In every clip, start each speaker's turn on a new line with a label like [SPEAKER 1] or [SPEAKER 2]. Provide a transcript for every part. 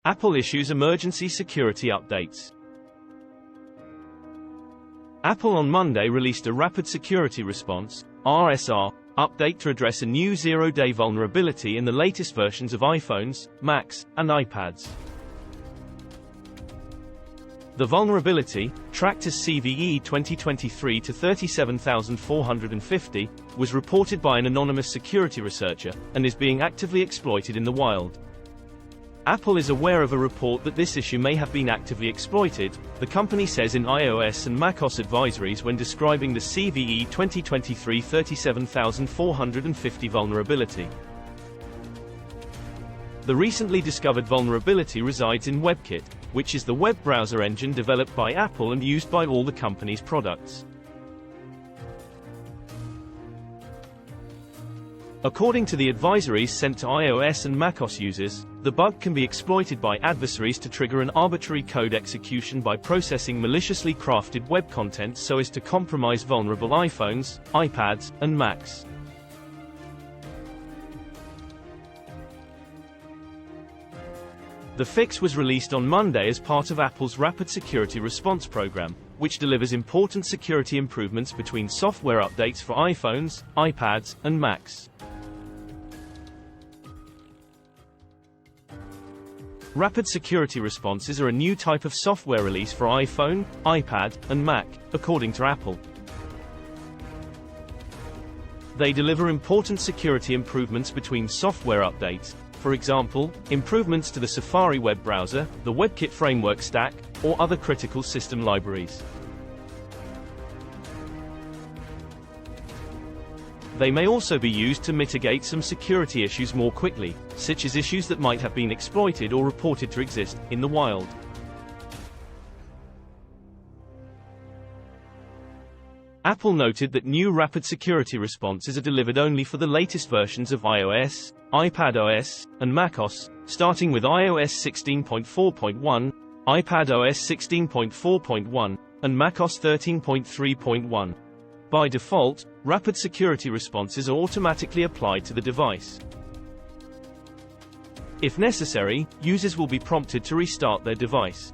[SPEAKER 1] Apple issues emergency security updates. Apple on Monday released a Rapid Security Response (RSR) update to address a new zero-day vulnerability in the latest versions of iPhones, Macs, and iPads. The vulnerability, tracked as CVE 2023-37450, was reported by an anonymous security researcher, and is being actively exploited in the wild. Apple is aware of a report that this issue may have been actively exploited, the company says in iOS and macOS advisories when describing the CVE 2023-37450 vulnerability. The recently discovered vulnerability resides in WebKit, which is the web browser engine developed by Apple and used by all the company's products. According to the advisories sent to iOS and macOS users, the bug can be exploited by adversaries to trigger an arbitrary code execution by processing maliciously crafted web content so as to compromise vulnerable iPhones, iPads, and Macs. The fix was released on Monday as part of Apple's Rapid Security Response program, which delivers important security improvements between software updates for iPhones, iPads, and Macs. Rapid security responses are a new type of software release for iPhone, iPad, and Mac, according to Apple. They deliver important security improvements between software updates, for example, improvements to the Safari web browser, the WebKit framework stack, or other critical system libraries. They may also be used to mitigate some security issues more quickly, such as issues that might have been exploited or reported to exist in the wild. Apple noted that new rapid security responses are delivered only for the latest versions of iOS, iPadOS, and macOS, starting with iOS 16.4.1, iPadOS 16.4.1, and macOS 13.3.1. By default, rapid security responses are automatically applied to the device. If necessary, users will be prompted to restart their device.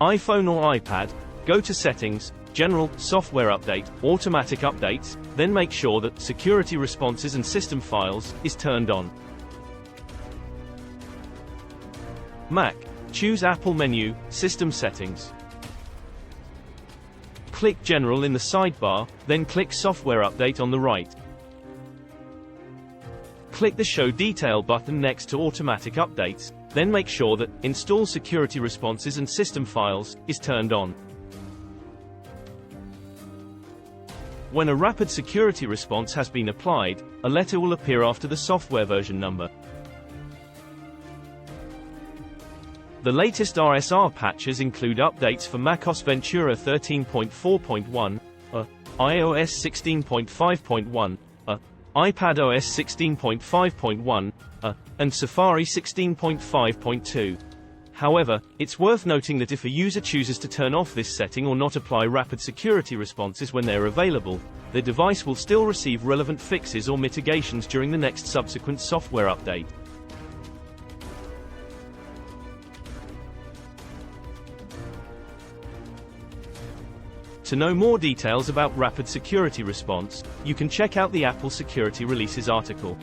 [SPEAKER 1] iPhone or iPad, go to Settings, General, Software Update, Automatic Updates, then make sure that Security Responses and System Files is turned on. Mac, choose Apple menu, System Settings. Click General in the sidebar, then click Software Update on the right. Click the Show Detail button next to Automatic Updates, then make sure that Install Security Responses and System Files is turned on. When a rapid security response has been applied, a letter will appear after the software version number. The latest RSR patches include updates for macOS Ventura 13.4.1, iOS 16.5.1, iPadOS 16.5.1, and Safari 16.5.2. However, it's worth noting that if a user chooses to turn off this setting or not apply rapid security responses when they are available, their device will still receive relevant fixes or mitigations during the next subsequent software update. To know more details about rapid security response, you can check out the Apple Security Releases article.